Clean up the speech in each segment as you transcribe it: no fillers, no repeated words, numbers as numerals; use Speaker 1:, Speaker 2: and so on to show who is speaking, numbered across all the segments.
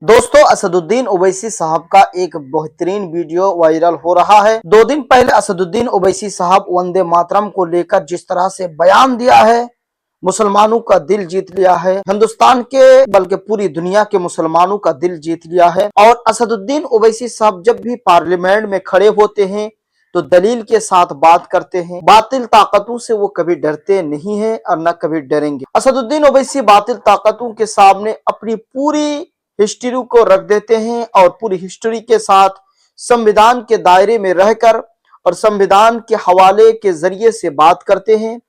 Speaker 1: दोस्तों, असदुद्दीन ओवैसी साहब का एक बेहतरीन वीडियो वायरल हो रहा है। 2 दिन पहले असदुद्दीन ओवैसी साहब वंदे मातरम को लेकर जिस तरह से बयान दिया है, मुसलमानों का दिल जीत लिया है। हिंदुस्तान के बल्कि पूरी दुनिया के मुसलमानों का दिल जीत लिया है। और असदुद्दीन ओवैसी साहब जब भी पार्लियामेंट में खड़े होते हैं तो दलील के साथ बात करते हैं। बातिल ताकतों से वो कभी डरते नहीं है और न कभी डरेंगे। असदुद्दीन ओवैसी बातिल ताकतों के सामने अपनी पूरी हिस्ट्री को रख देते हैं और पूरी हिस्ट्री के साथ संविधान के दायरे में रहकर और संविधान के हवाले के जरिए से बात करते हैं।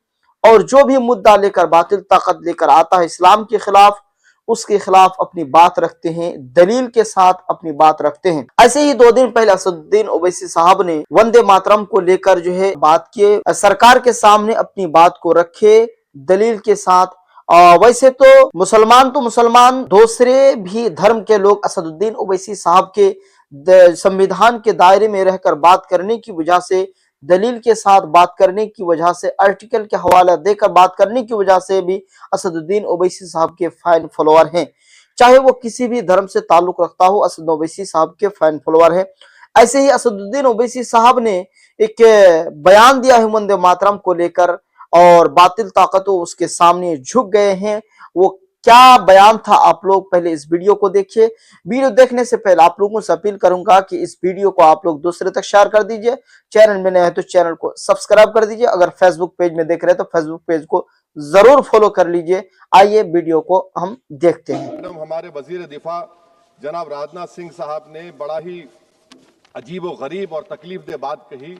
Speaker 1: और जो भी मुद्दा लेकर बातिल ताकत लेकर आता है इस्लाम के खिलाफ, उसके खिलाफ अपनी बात रखते हैं, दलील के साथ अपनी बात रखते हैं। ऐसे ही 2 दिन पहले असदुद्दीन ओवैसी साहब ने वंदे मातरम को लेकर जो है बात किए, सरकार के सामने अपनी बात को रखे दलील के साथ। वैसे तो मुसलमान दूसरे भी धर्म के लोग असदुद्दीन ओवैसी साहब के संविधान के दायरे में रहकर बात करने की वजह से, दलील के साथ बात करने की वजह से, आर्टिकल के हवाला देकर बात करने की वजह से भी असदुद्दीन ओवैसी साहब के फैन फॉलोअर हैं। चाहे वो किसी भी धर्म से ताल्लुक रखता हो, असद ओवैसी साहब के फैन फॉलोअर हैं। ऐसे ही असदुद्दीन ओवैसी साहब ने एक बयान दिया है वंदे मातरम को लेकर और बातिल ताकतों उसके सामने झुक गए हैं। वो क्या बयान था, आप लोग पहले इस वीडियो को देखिए। वीडियो देखने से पहले आप लोगों से अपील करूंगा कि इस वीडियो को आप लोग दूसरे तक शेयर कर दीजिए। चैनल में नए हैं तो चैनल को सब्सक्राइब कर दीजिए। अगर फेसबुक पेज में देख रहे हैं तो फेसबुक पेज को जरूर फॉलो कर लीजिए। आइए वीडियो को हम देखते हैं।
Speaker 2: मैडम, हमारे वजीर दिफा जनाब राजनाथ सिंह साहब ने बड़ा ही अजीब व गरीब और तकलीफ दे बात कही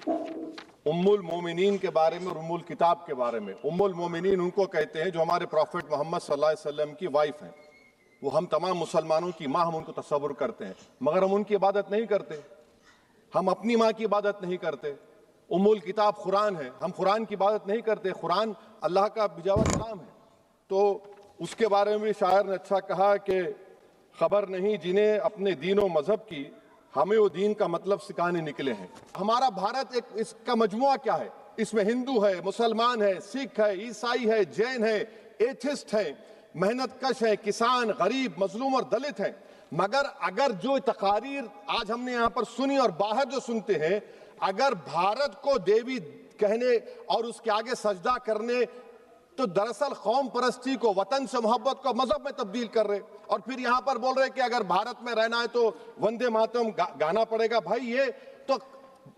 Speaker 2: उम्मुल मोमिनीन के बारे में और उम्मुल किताब के बारे में। उम्मुल मोमिनीन उनको कहते हैं जो हमारे प्रॉफिट मोहम्मद सल्लल्लाहु अलैहि वसल्लम की वाइफ हैं। वो हम तमाम मुसलमानों की माँ, हम उनको तस्वुर करते हैं, मगर हम उनकी इबादत नहीं करते। हम अपनी माँ की इबादत नहीं करते। उम्मुल किताब कुरान है, हम कुरान की इबादत नहीं करते। कुरान अल्लाह का बिजावा कलाम है। तो उसके बारे में भी शायर ने अच्छा कहा कि खबर नहीं जिन्हें अपने दीन व मजहब की, हमें वो दीन का मतलब सिखाने निकले हैं। हमारा भारत एक इसका मजमुआ क्या है, इसमें हिंदू है, मुसलमान है, सिख है, ईसाई है, जैन है, एथिस्ट है, मेहनत कश है, किसान, गरीब, मजलूम और दलित है। मगर अगर जो तकारीर आज हमने यहाँ पर सुनी और बाहर जो सुनते हैं, अगर भारत को देवी कहने और उसके आगे सजदा करने, तो दरअसल कौम परस्ती को, वतन से मोहब्बत को मजहब में तब्दील कर रहे। और फिर यहां पर बोल रहे कि अगर भारत में रहना है तो वंदे मातरम गाना पड़ेगा। भाई, ये तो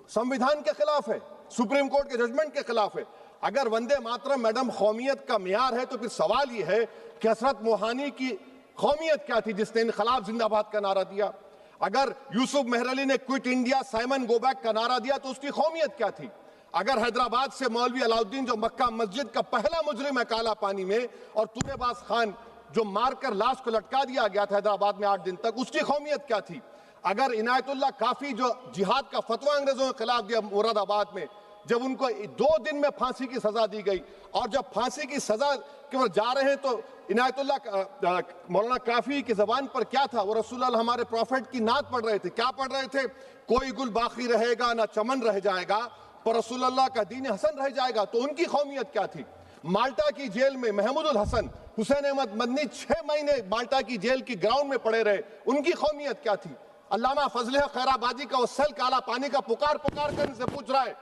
Speaker 2: संविधान के खिलाफ है, सुप्रीम कोर्ट के जजमेंट के खिलाफ है। अगर वंदे मातरम मैडम कौमियत का मियार है तो फिर सवाल ये है कि हसरत मोहानी की कौमियत क्या थी जिसने इनकलाब जिंदाबाद का नारा दिया? अगर यूसुफ मेहरली ने quit India Simon go back का नारा दिया तो उसकी कौमियत क्या थी? अगर हैदराबाद से मौलवी अलाउद्दीन जो मक्का मस्जिद का पहला मुजरिम है काला पानी में, और तूबेबाज खान जो मारकर लाश को लटका दिया गया था हैदराबाद में 8 दिन तक, उसकी कौमियत क्या थी? अगर इनायतुल्लाह काफी जो जिहाद का फतवा अंग्रेजों के खिलाफ दिया मुरादाबाद में, जब उनको 2 दिन में फांसी की सजा दी गई, और जब फांसी की सजा के ओर जा रहे हैं तो इनायतुल्लाह मौलाना काफी की जबान पर क्या था? वो रसूलुल्लाह हमारे प्रॉफिट की नात पढ़ रहे थे। क्या पढ़ रहे थे? कोई गुल बाकी रहेगा ना चमन रह जाएगा, पर रसूलुल्लाह का दीन हसन रह जाएगा। तो उनकी कौमियत क्या थी? माल्टा की जेल में महमूदुल हसन, हुसैन अहमद मदनी 6 महीने माल्टा की जेल की ग्राउंड में पड़े रहे, उनकी कौमियत क्या थी? अल्लामा फजल खैराबादी का वो सेल काला पानी का पुकार कर इनसे पूछ रहा है,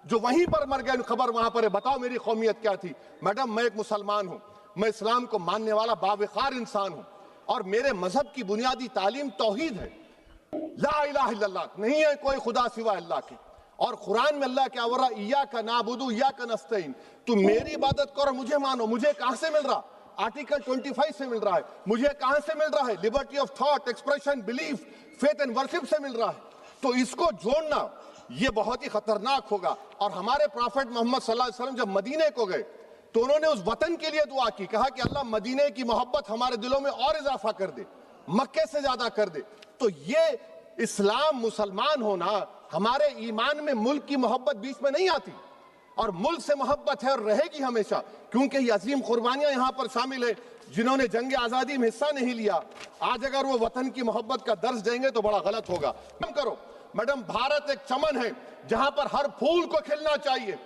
Speaker 2: जो वहीं पर मर गए, खबर वहां पर है, बताओ मेरी कौमियत क्या थी? मैडम, मैं एक मुसलमान हूं, मैं इस्लाम को मानने वाला बावकार इंसान हूं, और मेरे मजहब की बुनियादी तालीम तौहीद है, ला इलाहा इल्लल्लाह, नहीं है कोई खुदा सिवा अल्लाह के। और कुरान में अल्लाह क्या बोल रहा? इय्याका नाबुदु इय्याका नस्तईन, तुम मेरी इबादत करो, मुझे मानो। मुझे कहां से मिल रहा? आर्टिकल 25 से मिल रहा है। मुझे कहां से मिल रहा है? Liberty of thought, expression, belief, faith and worship से मिल रहा है। तो इसको जोड़ना ये बहुत ही खतरनाक होगा। और हमारे प्रॉफिट मोहम्मद सल्लल्लाहु अलैहि वसल्लम जब मदीने को गए तो उन्होंने उस वतन के लिए दुआ की, कहा कि अल्लाह मदीने की मोहब्बत हमारे दिलों में और इजाफा कर दे, मक्के से ज्यादा कर दे। तो ये इस्लाम, मुसलमान होना, हमारे ईमान में मुल्क की मोहब्बत बीच में नहीं आती, और मुल्क से मोहब्बत है और रहेगी हमेशा, क्योंकि ये अजीम कुर्बानियां यहां पर शामिल है जिन्होंने जंग आजादी में हिस्सा नहीं लिया। आज अगर वो वतन की मोहब्बत का दर्ज देंगे तो बड़ा गलत होगा। करो मैडम, भारत एक चमन है जहां पर हर फूल को खिलना चाहिए।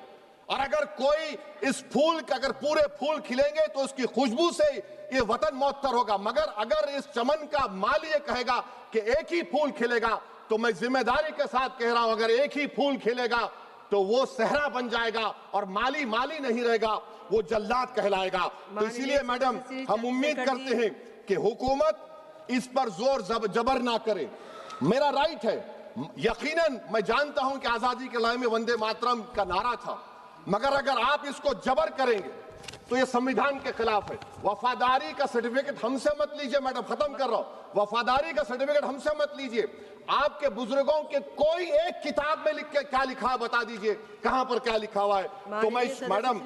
Speaker 2: और अगर कोई इस फूल के अगर पूरे फूल खिलेंगे तो उसकी खुशबू से ये वतन मौतर होगा, मगर अगर इस चमन का माली ये कहेगा कि एक ही फूल खिलेगा, तो मैं जिम्मेदारी के साथ कह रहा हूं, अगर एक ही फूल खिलेगा तो वो सहरा बन जाएगा और माली माली नहीं रहेगा, वो जल्लाद कहलाएगा। तो इसीलिए मैडम हम उम्मीद करते हैं कि हुकूमत इस पर जोर जबर ना करे। मेरा राइट है, यकीनन मैं जानता हूं कि आजादी के लड़ाई में वंदे मातरम का नारा था, मगर अगर आप इसको जबर करेंगे तो ये संविधान के खिलाफ है। वफादारी का सर्टिफिकेट हमसे मत लीजिए मैडम, खत्म कर रहा हूं। वफादारी का सर्टिफिकेट हमसे मत लीजिए। आपके बुजुर्गों के कोई एक किताब में लिख के क्या लिखा है बता दीजिए, कहां पर क्या लिखा हुआ है। तो मैं मैडम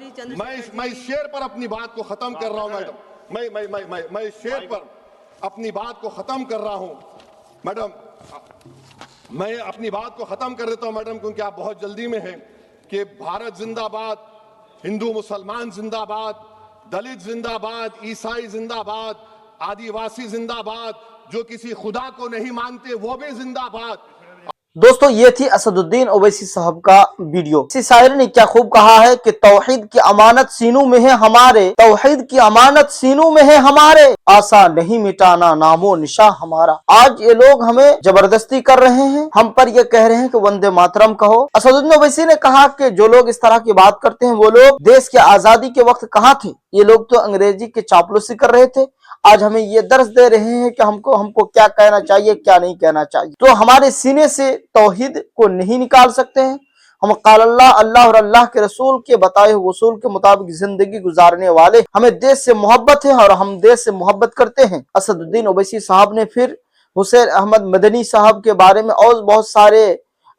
Speaker 2: मैं इस शेर पर अपनी बात को खत्म कर रहा हूं मैडम, मैं इस शेर पर अपनी बात को खत्म कर रहा हूं मैडम, मैं अपनी बात को खत्म कर देता हूं मैडम, क्योंकि आप बहुत जल्दी में हैं। कि भारत जिंदाबाद, हिंदू मुसलमान जिंदाबाद, दलित जिंदाबाद, ईसाई जिंदाबाद, आदिवासी जिंदाबाद, जो किसी खुदा को नहीं मानते वो भी जिंदाबाद।
Speaker 1: दोस्तों ये थी असदुद्दीन ओवैसी साहब का वीडियो। इसी शायर ने क्या खूब कहा है कि तौहीद की अमानत सीनों में है हमारे, तौहीद की अमानत सीनों में है हमारे, आशा नहीं मिटाना नामो निशा हमारा। आज ये लोग हमें जबरदस्ती कर रहे हैं, हम पर ये कह रहे हैं कि वंदे मातरम कहो। असदुद्दीन ओवैसी ने कहा कि जो लोग इस तरह की बात करते हैं वो लोग देश की आजादी के वक्त कहाँ थे, ये लोग तो अंग्रेजी की चापलूसी कर रहे थे। आज हमें ये दर्ज दे रहे हैं कि हमको क्या कहना चाहिए क्या नहीं कहना चाहिए। तो हमारे सीने से तौहीद को नहीं निकाल सकते हैं। हम काल अल्लाह और अल्लाह के रसूल के बताए हुए उसूल के मुताबिक जिंदगी गुजारने वाले, हमें देश से मोहब्बत है और हम देश से मोहब्बत करते हैं। असदुद्दीन ओवैसी साहब ने फिर हुसैन अहमद मदनी साहब के बारे में और बहुत सारे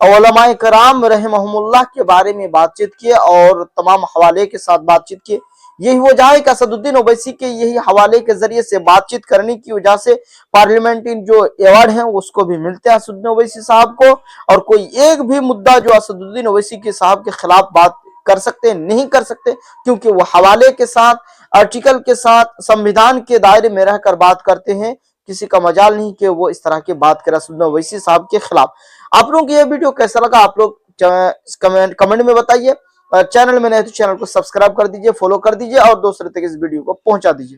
Speaker 1: उलमाए कराम रहमहुमुल्लाह के बारे में बातचीत किए और तमाम हवाले के साथ बातचीत किए। यही वजह है कि असदुद्दीन ओवैसी के यही हवाले के जरिए से बातचीत करने की वजह से पार्लियामेंट्री जो अवार्ड है उसको भी मिलते हैं असदुद्दीन ओवैसी साहब को। और कोई एक भी मुद्दा जो असदुद्दीन ओवैसी के साहब के खिलाफ बात कर सकते नहीं कर सकते, क्योंकि वो हवाले के साथ, आर्टिकल के साथ, संविधान के दायरे में रहकर बात करते हैं। किसी का मजाल नहीं कि वो इस तरह की बात करे असदुद्दीन ओवैसी साहब के खिलाफ। आप लोगों को यह वीडियो कैसा लगा आप लोग कमेंट में बताइए। चैनल में नए तो चैनल को सब्सक्राइब कर दीजिए, फॉलो कर दीजिए और दूसरे तक इस वीडियो को पहुंचा दीजिए।